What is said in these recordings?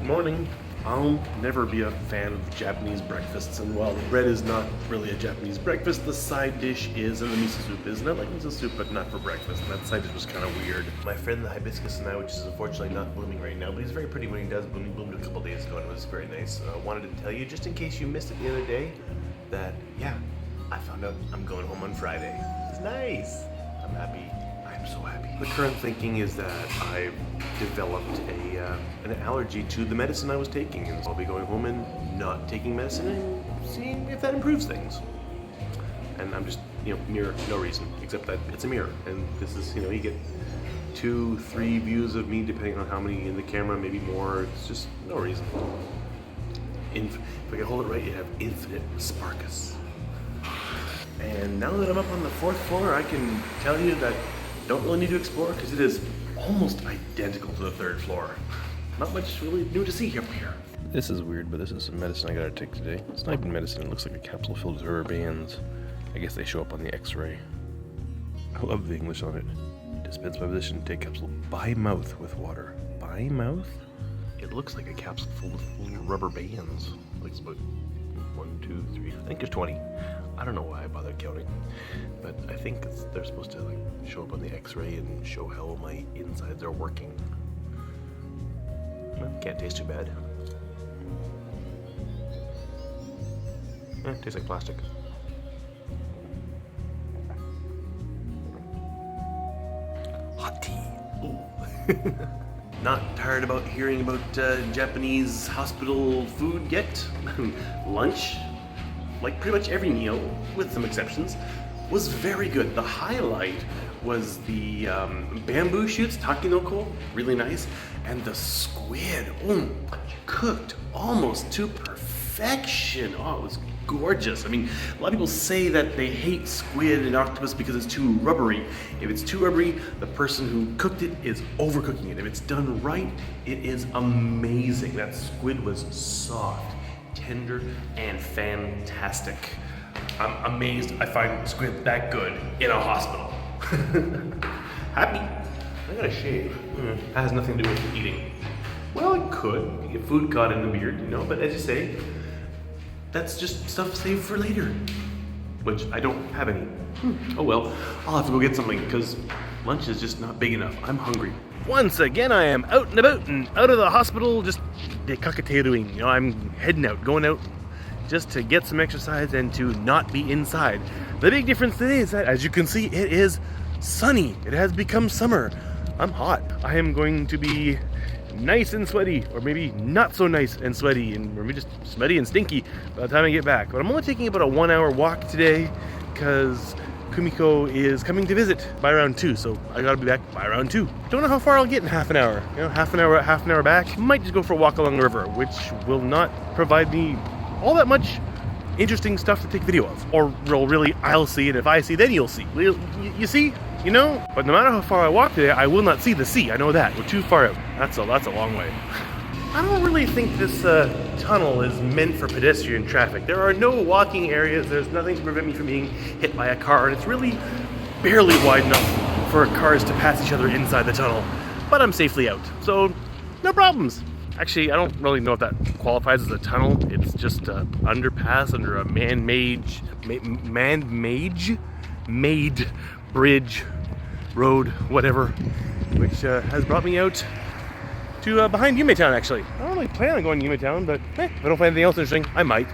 Morning. I'll never be a fan of Japanese breakfasts, and while the bread is not really a Japanese breakfast, the side dish is, and the miso soup is. And I like miso soup, but not for breakfast, and that side dish was kind of weird. My friend the hibiscus and I, which is unfortunately not blooming right now, but he's very pretty when he does bloom. He bloomed a couple days ago, and it was very nice. I wanted to tell you, just in case you missed it the other day, that, yeah, I found out I'm going home on Friday. It's nice. I'm happy. I'm so happy. The current thinking is that I've developed an allergy to the medicine I was taking, and so I'll be going home and not taking medicine and seeing if that improves things. And I'm just, mirror, no reason, except that it's a mirror, and this is, you get 2-3 views of me depending on how many in the camera, maybe more. It's just no reason. If I can hold it right, you have infinite Sparkuus. And now that I'm up on the 4th floor, I can tell you that I don't really need to explore because it is almost identical to the 3rd floor. Not much really new to see up here. This is weird, but this is some medicine I gotta take today. It's not even medicine, it looks like a capsule filled with rubber bands. I guess they show up on the x-ray. I love the English on it. Dispense by physician, take capsule by mouth with water. By mouth? It looks like a capsule full of little rubber bands. Like it's about 1, 2, 3, I think there's 20. I don't know why I bothered counting, but I think they're supposed to show up on the x-ray and show how my insides are working. Well, can't taste too bad. Tastes like plastic. Hot tea. Ooh. Not tired about hearing about Japanese hospital food yet? Lunch, like pretty much every meal, with some exceptions, was very good. The highlight was the bamboo shoots, takinoko, really nice, and the squid, cooked almost to perfection. Oh, it was gorgeous. I mean, a lot of people say that they hate squid and octopus because it's too rubbery. If it's too rubbery, the person who cooked it is overcooking it. If it's done right, it is amazing. That squid was soft, tender, and fantastic. I'm amazed I find squid that good in a hospital. Happy. I gotta shave. That has nothing to do with eating. Well, it could. You get food caught in the beard, but as you say, that's just stuff saved for later. Which I don't have any. Oh well, I'll have to go get something because lunch is just not big enough. I'm hungry. Once again, I am out and about and out of the hospital, just dekakateruing. I'm heading out, going out just to get some exercise and to not be inside. The big difference today is that, as you can see, it is sunny. It has become summer. I'm hot. I am going to be nice and sweaty, or maybe not so nice and sweaty, or maybe just sweaty and stinky by the time I get back. But I'm only taking about a 1-hour walk today because Kumiko is coming to visit by around 2, so I gotta be back by around 2. Don't know how far I'll get in half an hour. Half an hour back. Might just go for a walk along the river, which will not provide me all that much interesting stuff to take video of. Or really, I'll see, and if I see, then you'll see. You see? But no matter how far I walk today, I will not see the sea. I know that. We're too far out. That's a long way. I don't really think this tunnel is meant for pedestrian traffic. There are no walking areas. There's nothing to prevent me from being hit by a car, and it's really barely wide enough for cars to pass each other inside the tunnel. But I'm safely out, so no problems. Actually, I don't really know if that qualifies as a tunnel. It's just an underpass under a man-made bridge, road, whatever, which has brought me out to behind Yumetown, actually. I don't really plan on going to Yumetown, but if I don't find anything else interesting, I might.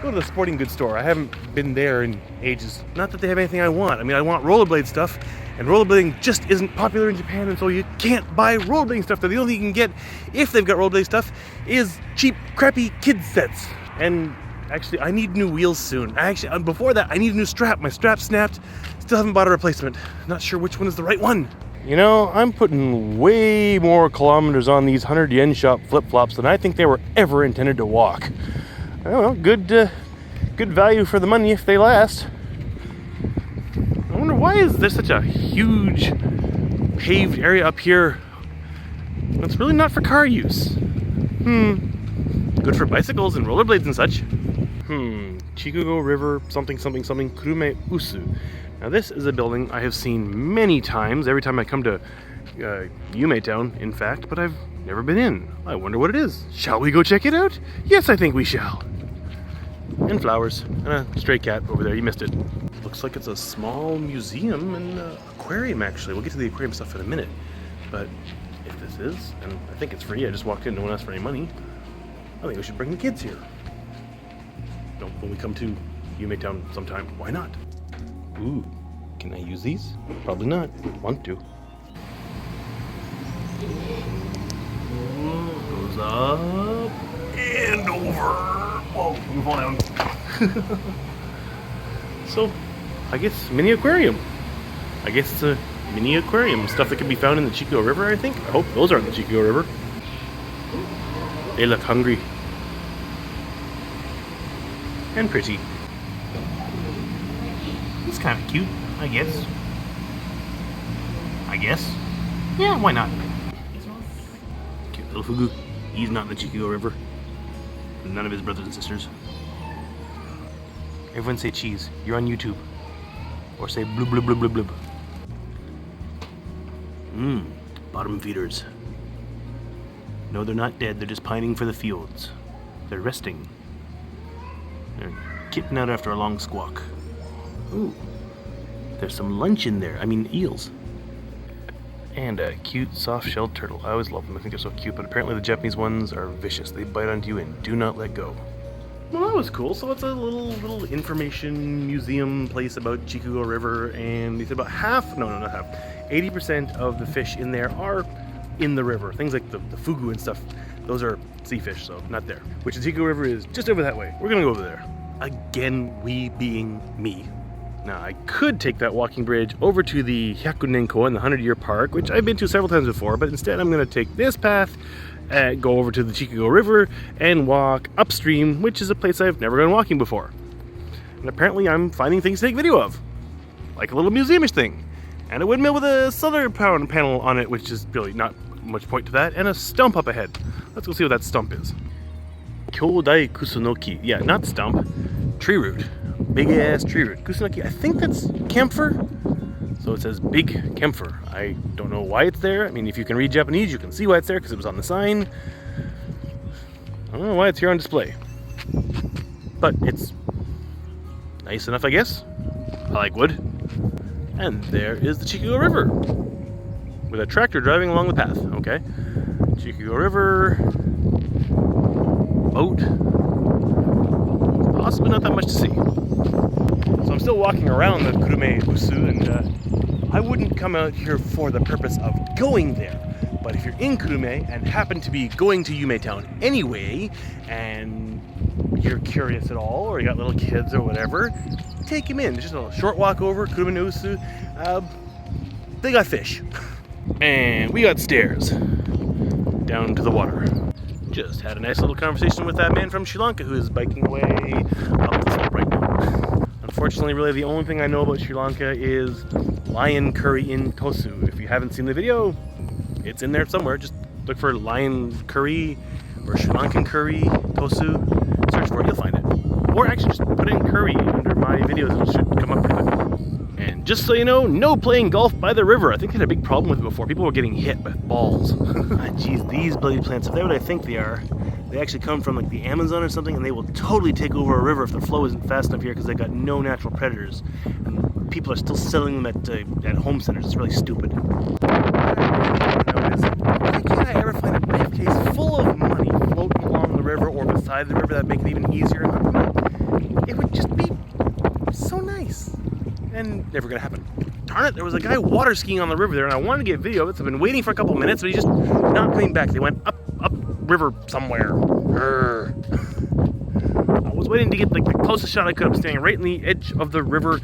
Go to the sporting goods store. I haven't been there in ages. Not that they have anything I want. I mean, I want rollerblade stuff, and rollerblading just isn't popular in Japan, and so you can't buy rollerblading stuff there. The only thing you can get, if they've got rollerblade stuff, is cheap, crappy kids sets. And actually, I need new wheels soon. Before that, I need a new strap. My strap snapped. Still haven't bought a replacement. Not sure which one is the right one. I'm putting way more kilometers on these 100 yen shop flip-flops than I think they were ever intended to walk. Well, good value for the money if they last. I wonder, why is there such a huge paved area up here that's really not for car use? Good for bicycles and rollerblades and such. Chikugo River, something, Kurume Usu. Now this is a building I have seen many times, every time I come to Yumetown, in fact, but I've Never been in. I wonder what it is. Shall we go check it out? Yes, I think we shall. And flowers. And a stray cat over there. You missed it. Looks like it's a small museum and aquarium, actually. We'll get to the aquarium stuff in a minute. But if this is, and I think it's free, I just walked in, no one asked for any money, I think we should bring the kids here. No, when we come to Yumeitown sometime, why not? Ooh, can I use these? Probably not. Want to. Goes up and over. Whoa, we fall down. So, I guess mini aquarium. I guess it's a mini aquarium. Stuff that can be found in the Chikugo River, I think. I hope those aren't the Chikugo River. They look hungry. And pretty. It's kind of cute, I guess. Yeah, why not? Cute little fugu. He's not in the Chikugo River. None of his brothers and sisters. Everyone say cheese. You're on YouTube. Or say blub blub blub blub blub. Bottom feeders. No, they're not dead. They're just pining for the fields. They're resting. They're kicking out after a long squawk. Ooh. There's some lunch in there. I mean, eels. And a cute soft-shelled turtle. I always love them. I think they're so cute, but apparently the Japanese ones are vicious. They bite onto you and do not let go. Well, that was cool. So it's a little information museum place about Chikugo River, and they said about half, no, not half, 80% of the fish in there are in the river. Things like the fugu and stuff, those are sea fish, so not there. Which the Chikugo River is just over that way. We're gonna go over there. Again, we being me. Now, I could take that walking bridge over to the Hyakunenko in the 100-year park, which I've been to several times before, but instead I'm going to take this path, go over to the Chikugo River, and walk upstream, which is a place I've never gone walking before. And apparently I'm finding things to take video of, like a little museum-ish thing, and a windmill with a solar power panel on it, which is really not much point to that, and a stump up ahead. Let's go see what that stump is. Kyodai kusunoki. Yeah, not stump. Tree root. Big ass tree root. Kusunoki, I think that's camphor. So it says big camphor. I don't know why it's there. I mean, if you can read Japanese, you can see why it's there because it was on the sign. I don't know why it's here on display. But it's nice enough, I guess. I like wood. And there is the Chikugo River. With a tractor driving along the path. Okay. Chikugo River. Boat. Possibly not that much to see. So I'm still walking around the Kurume Usu, and I wouldn't come out here for the purpose of going there. But if you're in Kurume and happen to be going to Yumeitown anyway, and you're curious at all, or you got little kids or whatever, take them in. Just a short walk over Kurume Usu. They got fish. And we got stairs down to the water. Just had a nice little conversation with that man from Sri Lanka who is biking away up the slope right now. Unfortunately, really the only thing I know about Sri Lanka is lion curry in tosu. If you haven't seen the video, it's in there somewhere. Just look for lion curry or Sri Lankan curry tosu. Search for it, you'll find it. Or actually just put in curry under my videos, it should come up pretty quick. And just so you know, no playing golf by the river. I think they had a big problem with it before. People were getting hit with balls. Jeez, these bloody plants, if they're what I think they are, they actually come from like the Amazon or something, and they will totally take over a river if the flow isn't fast enough here because they've got no natural predators. And people are still selling them at home centers. It's really stupid. What I really want to know is, why can't I ever find a briefcase full of money floating along the river or beside the river that'd make it even easier? It would just be so nice. And never gonna happen. Darn it, there was a guy water skiing on the river there, and I wanted to get video of it, so I've been waiting for a couple minutes, but he's just not coming back. They went up river somewhere. I was waiting to get like the closest shot I could. I'm standing right in the edge of the river,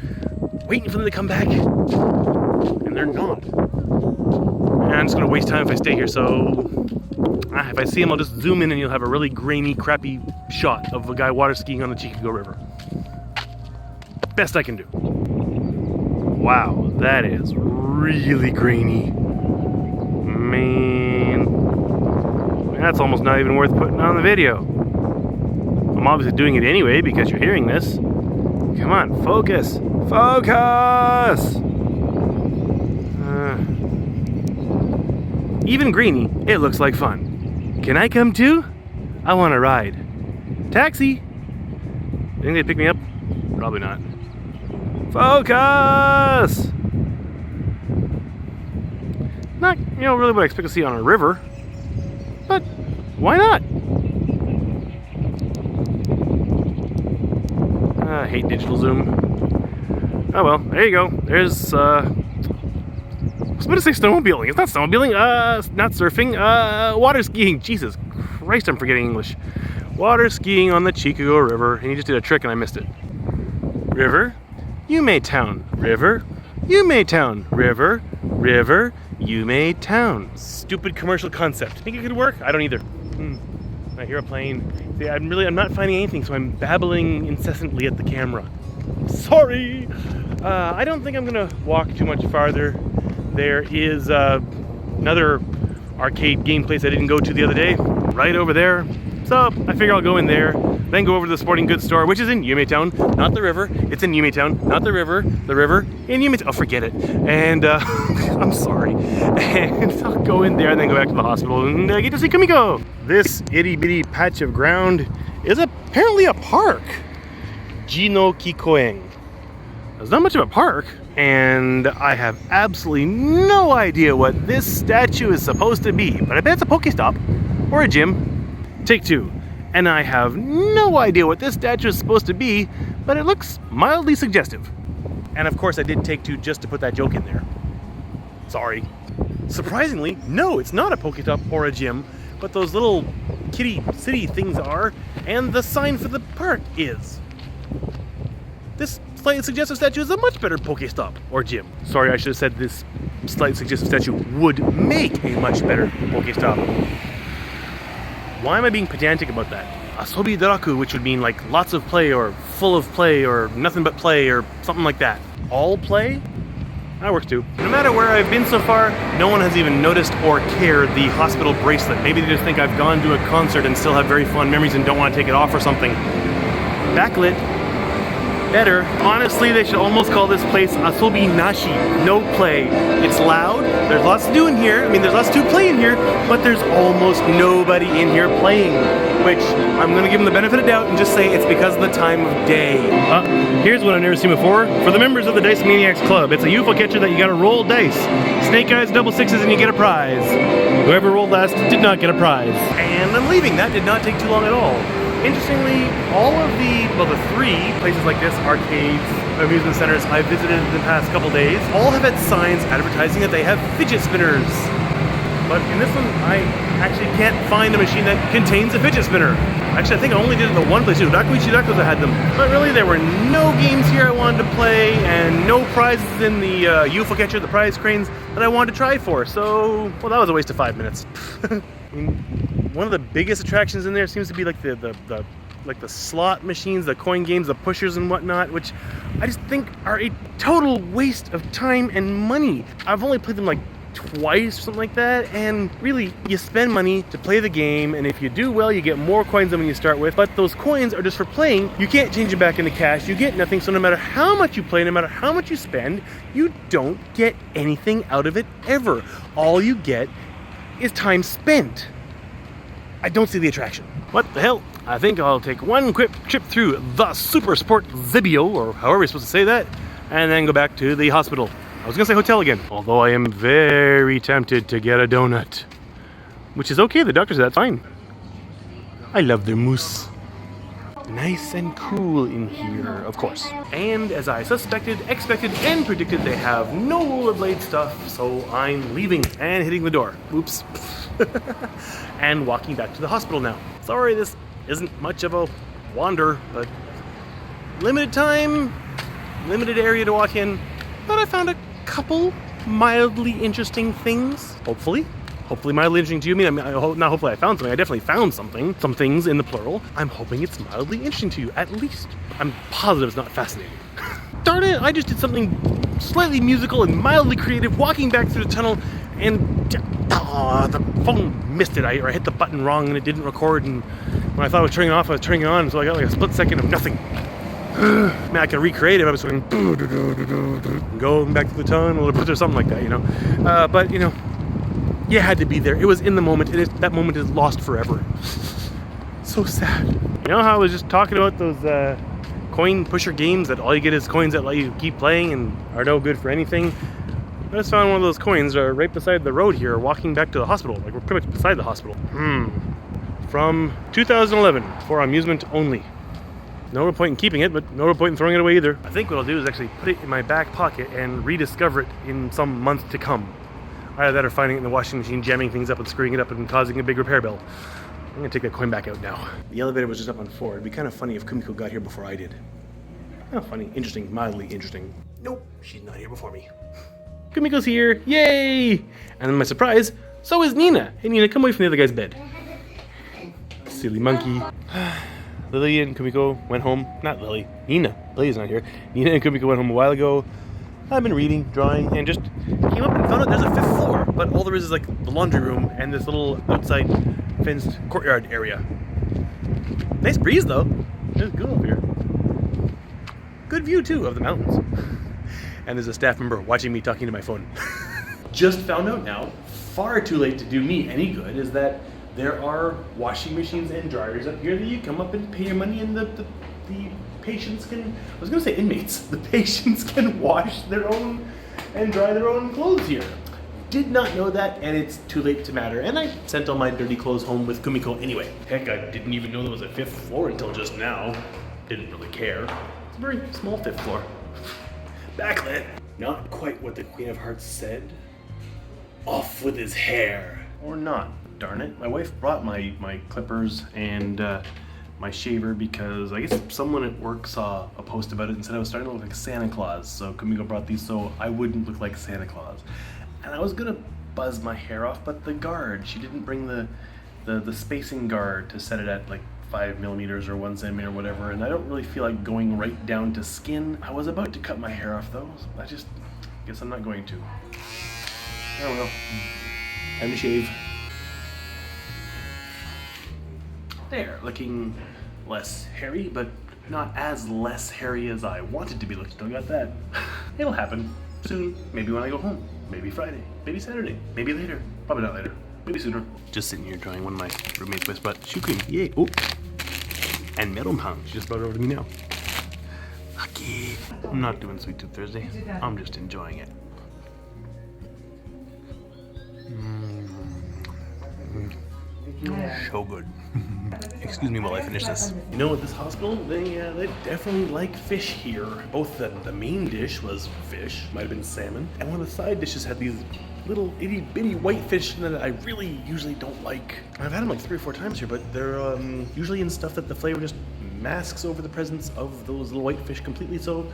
waiting for them to come back, and they're not. And I'm just gonna waste time if I stay here, so if I see him, I'll just zoom in and you'll have a really grainy, crappy shot of a guy water skiing on the Chikugo River. Best I can do. Wow, that is really grainy. Man, that's almost not even worth putting on the video. I'm obviously doing it anyway because you're hearing this. Come on, focus! Focus! Even greeny, it looks like fun. Can I come too? I want a ride. Taxi! Think they pick me up? Probably not. Focus! Not, really what I expect to see on a river. But why not? I hate digital zoom. Oh well, there you go. There's, I was going to say snowmobiling. It's not snowmobiling. Not surfing. Water skiing. Jesus Christ, I'm forgetting English. Water skiing on the Chikugo River. And he just did a trick and I missed it. River, Yume Town. River, Yume Town. River, River, Yume Town. Stupid commercial concept. Think it could work? I don't either. I hear a plane. See, I'm not finding anything, so I'm babbling incessantly at the camera. Sorry! I don't think I'm gonna walk too much farther. There is another arcade game place I didn't go to the other day, right over there. So I figure I'll go in there, then go over to the sporting goods store, which is in Yume Town, not the river. It's in Yume Town, not the river in Yume Town. Oh, forget it. And I'm sorry. And I'll go in there and then go back to the hospital and get to see Kumiko. This itty bitty patch of ground is apparently a park. Jino Kikoen. It's not much of a park, and I have absolutely no idea what this statue is supposed to be, but I bet it's a Pokestop or a gym. Take two. And I have no idea what this statue is supposed to be, but it looks mildly suggestive. And of course I did take two just to put that joke in there. Sorry. Surprisingly, no, it's not a Pokestop or a gym, but those little kitty city things are, and the sign for the park is. This slightly suggestive statue is a much better Pokestop or gym. Sorry, I should have said this slightly suggestive statue would make a much better Pokestop. Why am I being pedantic about that? Asobi daraku, which would mean like lots of play or full of play or nothing but play or something like that. All play? That works too. No matter where I've been so far, no one has even noticed or cared the hospital bracelet. Maybe they just think I've gone to a concert and still have very fond memories and don't want to take it off or something. Backlit. Better. Honestly, they should almost call this place Asobi Nashi, no play. It's loud, there's lots to do in here, there's lots to play in here, but there's almost nobody in here playing, which I'm gonna give them the benefit of doubt and just say it's because of the time of day. Here's what I've never seen before. For the members of the Dice Maniacs Club, it's a UFO catcher that you gotta roll dice. Snake eyes, double sixes, and you get a prize. Whoever rolled last did not get a prize. And I'm leaving. That did not take too long at all. Interestingly, all of the three places like this, arcades, amusement centers I've visited in the past couple days, all have had signs advertising that they have fidget spinners. But in this one, I actually can't find a machine that contains a fidget spinner. Actually, I think I only did it at one place too. Dakuichi Dako's had them. But really, there were no games here I wanted to play, and no prizes in the UFO catcher, the prize cranes, that I wanted to try for. So, well, that was a waste of 5 minutes. One of the biggest attractions in there seems to be like the slot machines, the coin games, the pushers and whatnot, which I just think are a total waste of time and money. I've only played them like twice or something like that, and really you spend money to play the game, and if you do well you get more coins than when you start with, but those coins are just for playing. You can't change them back into cash, you get nothing, so no matter how much you play, no matter how much you spend, you don't get anything out of it ever. All you get is time spent. I don't see the attraction. What the hell? I think I'll take one quick trip through the Super Sport Zibio, or however you're supposed to say that, and then go back to the hospital. I was gonna say hotel again, although I am very tempted to get a donut. Which is okay, the doctor said that's fine. I love their mousse. Nice and cool in here, of course. And as I suspected, expected, and predicted, they have no rollerblade stuff, so I'm leaving and hitting the door. Oops. And walking back to the hospital now. Sorry, this isn't much of a wander, but limited time, limited area to walk in, but I found a couple mildly interesting things, hopefully mildly interesting to you. Not hopefully I found something, I definitely found something, some things in the plural. I'm hoping it's mildly interesting to you, at least. I'm positive it's not fascinating. Darn it, I just did something slightly musical and mildly creative, walking back through the tunnel, and the phone missed it. I hit the button wrong and it didn't record, and when I thought I was turning it off, I was turning it on, so I got like a split second of nothing. Man, I can recreate it. I was going going back to the tunnel or something like that, but You had to be there. It was in the moment, and that moment is lost forever. So sad. You know how I was just talking about those coin pusher games that all you get is coins that let you keep playing and are no good for anything? I just found one of those coins right beside the road here, walking back to the hospital. Like, we're pretty much beside the hospital. From 2011, for amusement only. No real point in keeping it, but no real point in throwing it away either. I think what I'll do is actually put it in my back pocket and rediscover it in some month to come. Either that or finding it in the washing machine, jamming things up and screwing it up and causing a big repair bill. I'm gonna take that coin back out now. The elevator was just up on 4. It'd be kind of funny if Kumiko got here before I did. Oh, funny, interesting, mildly interesting. Nope, she's not here before me. Kumiko's here, yay! And then my surprise, so is Nina. Hey Nina, come away from the other guy's bed. Silly monkey. Lily and Kumiko went home. Not Lily, Nina. Lily's not here. Nina and Kumiko went home a while ago. I've been reading, drawing, and just came up and found out there's a 5th floor, but all there is like the laundry room and this little outside fenced courtyard area. Nice breeze though. It's good up here. Good view too of the mountains. And there's a staff member watching me talking to my phone. Just found out now, far too late to do me any good, is that there are washing machines and dryers up here that you come up and pay your money, and the patients can, I was gonna say inmates, the patients can wash their own and dry their own clothes here. Did not know that, and it's too late to matter. And I sent all my dirty clothes home with Kumiko anyway. Heck, I didn't even know there was a 5th floor until just now. Didn't really care. It's a very small 5th floor. Backlit. Not quite what the Queen of Hearts said. Off with his hair. Or not, darn it. My wife brought my clippers and my shaver because I guess someone at work saw a post about it and said I was starting to look like Santa Claus. So Kumiko brought these so I wouldn't look like Santa Claus. And I was gonna buzz my hair off, but the guard, she didn't bring the spacing guard to set it at like 5 millimeters or 1 centimeter or whatever, and I don't really feel like going right down to skin. I was about to cut my hair off though, so I just guess I'm not going to. Oh well. Time to shave. There, looking less hairy, but not as less hairy as I wanted to be looking. Still got that. It'll happen soon. Maybe when I go home. Maybe Friday. Maybe Saturday. Maybe later. Probably not later. Maybe sooner. Just sitting here drawing one of my roommates' with but shoe cream. Yay. Oh. And melon pound. She just brought it over to me now. Lucky. I'm not doing Sweet Tooth Thursday. I'm just enjoying it. So good. Excuse me while I finish this. You know, at this hospital, they definitely like fish here. Both the main dish was fish, might have been salmon, and one of the side dishes had these little itty bitty white fish that I really usually don't like. I've had them like 3 or 4 times here, but they're usually in stuff that the flavor just masks over the presence of those little white fish completely, so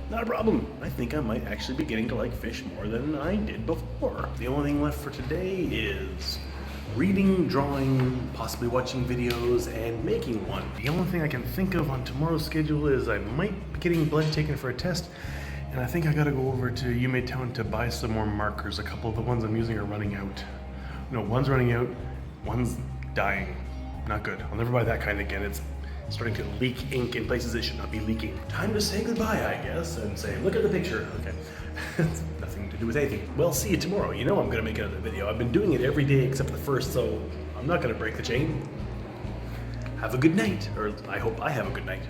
not a problem. I think I might actually be getting to like fish more than I did before. The only thing left for today is reading, drawing, possibly watching videos, and making one. The only thing I can think of on tomorrow's schedule is I might be getting blood taken for a test, and I think I gotta go over to Yume Town to buy some more markers. A couple of the ones I'm using are running out. No, one's running out, one's dying. Not good. I'll never buy that kind again. It's starting to leak ink in places it should not be leaking. Time to say goodbye, I guess, and say, look at the picture. Okay. It's nothing to do with anything. Well, see you tomorrow. You know I'm gonna make another video. I've been doing it every day except the first, so I'm not gonna break the chain. Have a good night, or I hope I have a good night.